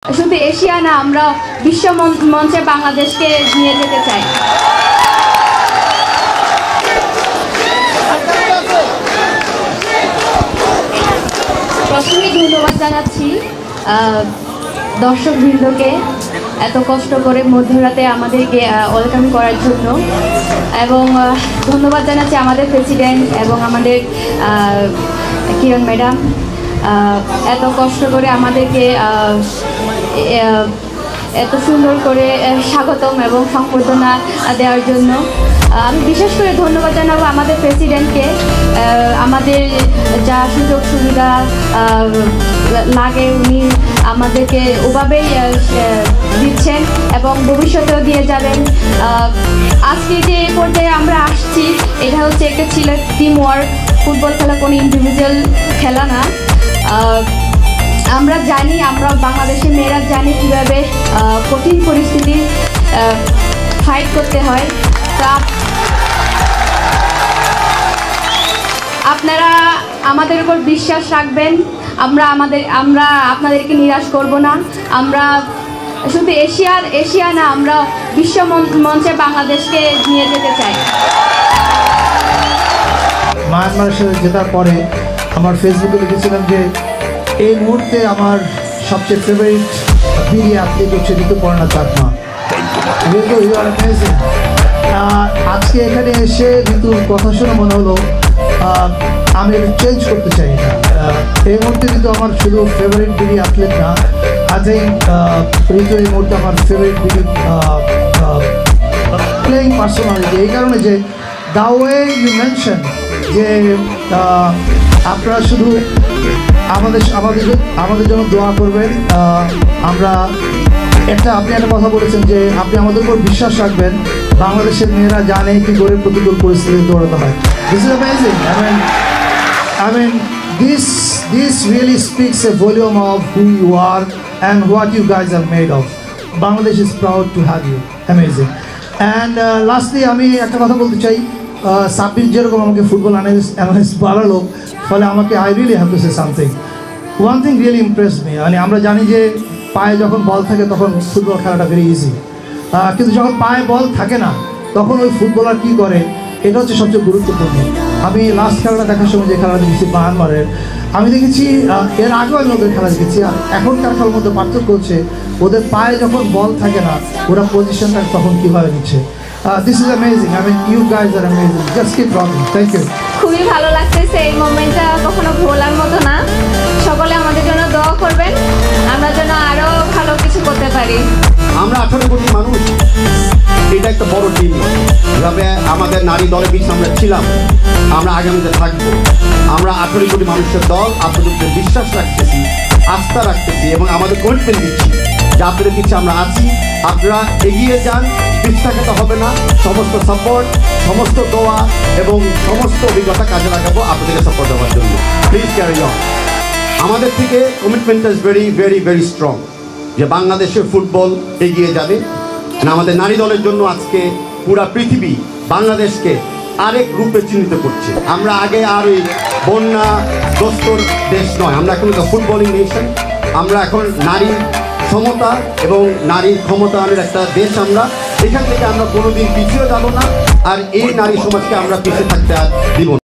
শুধু এশিয়া না, আমরা বিশ্ব মঞ্চে বাংলাদেশকে নিয়ে যেতে চাই। প্রথমেই ধন্যবাদ জানাচ্ছি দর্শকবৃন্দকে এত কষ্ট করে মধ্যরাতে আমাদেরকে ওয়েলকাম করার জন্য, এবং ধন্যবাদ জানাচ্ছি আমাদের প্রেসিডেন্ট এবং আমাদের কিরণ ম্যাডাম এত কষ্ট করে আমাদেরকে এত সুন্দর করে স্বাগতম এবং সংবর্ধনা দেওয়ার জন্য। আমি বিশেষ করে ধন্যবাদ জানাবো আমাদের প্রেসিডেন্টকে, আমাদের যা সুযোগ সুবিধা লাগে উনি আমাদেরকে ওভাবেই দিচ্ছেন এবং ভবিষ্যতেও দিয়ে যাবেন। আজকে যে পর্যায়ে আমরা আসছি এটা হচ্ছে একটা ছিল টিম ওয়ার্ক। ফুটবল খেলা কোনো ইন্ডিভিজুয়াল খেলা না। আমরা জানি, আমরা বাংলাদেশের মেয়েরা জানি কীভাবে কঠিন পরিস্থিতি ফাইট করতে হয়। তা আপনারা আমাদের উপর বিশ্বাস রাখবেন, আমরা আপনাদেরকে নিরাশ করব না। আমরা শুধু এশিয়া না, আমরা বিশ্ব মঞ্চে বাংলাদেশকে নিয়ে যেতে চাই। মায়ানমারের সাথে জেতার পরে আমার ফেসবুকে লিখেছিলাম যে এই মুহূর্তে আমার সবচেয়ে ফেভারিট বিডি অ্যাথলিট হচ্ছে ঋতুপর্ণা চাকমা। আজকে এখানে এসে ঋতুর কথা শুনে মনে হলো আমি চেঞ্জ করতে চাই না। এই মুহূর্তে ঋতু আমার শুধু ফেভারিট বিডি অ্যাথলিট না, আজই ঋতু এই মুহূর্তে আমার ফেভারিট বিডি প্লেয়িং পার্সোনালিটি। এই কারণে যে দ্য ওয়ে ইউ মেনশন যে আপনারা শুধু আমাদের জন্য দোয়া করবেন। আমরা আপনি একটা কথা বলেছেন যে আপনি আমাদের উপর বিশ্বাস রাখবেন। বাংলাদেশের মেয়েরা জানে কি করে প্রতিকূল পরিস্থিতিতে দৌড়াতে হয়। This is amazing. I mean this really speaks a volume of who you are and what you guys are made of. Bangladesh is proud to have you. Amazing. And lastly আমি একটা কথা বলতে চাই, সাব্বির যেরকম আমাকে ফুটবল অ্যানালিস্ট বানালো, ফলে আমাকে I really have to say something. One thing really Impress me. মানে আমরা জানি যে পায়ে যখন বল থাকে তখন ফুটবল খেলাটা ভেরি ইজি, কিন্তু যখন পায়ে বল থাকে না তখন ওই ফুটবলার কী করে, এটা হচ্ছে সবচেয়ে গুরুত্বপূর্ণ। আমি লাস্ট খেলাটা দেখার সময় যে খেলা দেখেছি মায়ানমারের, আমি দেখেছি এর আগেও আমি ওদের খেলা দেখেছি। আর এখনকার খেলার মধ্যে পার্থক্য হচ্ছে ওদের পায়ে যখন বল থাকে না ওরা পজিশনটা তখন কীভাবে নিচ্ছে। This is amazing. I mean, you guys are amazing. Just keep rocking. Thank you. খুবই ভালো লাগতেছে, এই মোমেন্টটা কখনো ভোলার মতো না। সকলে আমাদের জন্য দোয়া করবেন, আমরা যেন আরো ভালো কিছু করতে পারি। আমরা 18 কোটি মানুষ, এটা একটা বড় টিম। যেভাবে আমাদের নারী দলের পিছনে আমরা ছিলাম, আমরা আগামীতে থাকবো। আমরা 18 কোটি মানুষের দল, আপনাদের উপরে বিশ্বাস রাখতেছি, আস্থা রাখতেছি এবং আমাদের কমিটমেন্ট দিচ্ছি যে আপনাদের পিছিয়ে আমরা আছি। আপনারা এগিয়ে যান, পিছাতে হবে না। সমস্ত সাপোর্ট, সমস্ত দোয়া এবং সমস্ত অভিজ্ঞতা কাজে লাগাবো আপনাদেরকে সাপোর্ট দেওয়ার জন্য। Please carry on. আমাদের থেকে কমিটমেন্টটা is very very very strong যে বাংলাদেশের ফুটবল এগিয়ে যাবে। আমাদের নারী দলের জন্য আজকে পুরা পৃথিবী বাংলাদেশকে আরেক রূপে চিহ্নিত করছে। আমরা আগে আর ওই বন্যা দোস্তর দেশ নয়, আমরা এখন একটা ফুটবলিং নেশন। আমরা এখন নারী সমতা এবং নারীর ক্ষমতায়নের একটা দেশ। আমরা এখান থেকে আমরা কোনোদিন পিছিয়ে যাব না, আর এই নারী সমাজকে আমরা পিছিয়ে থাকতে আর দিব না।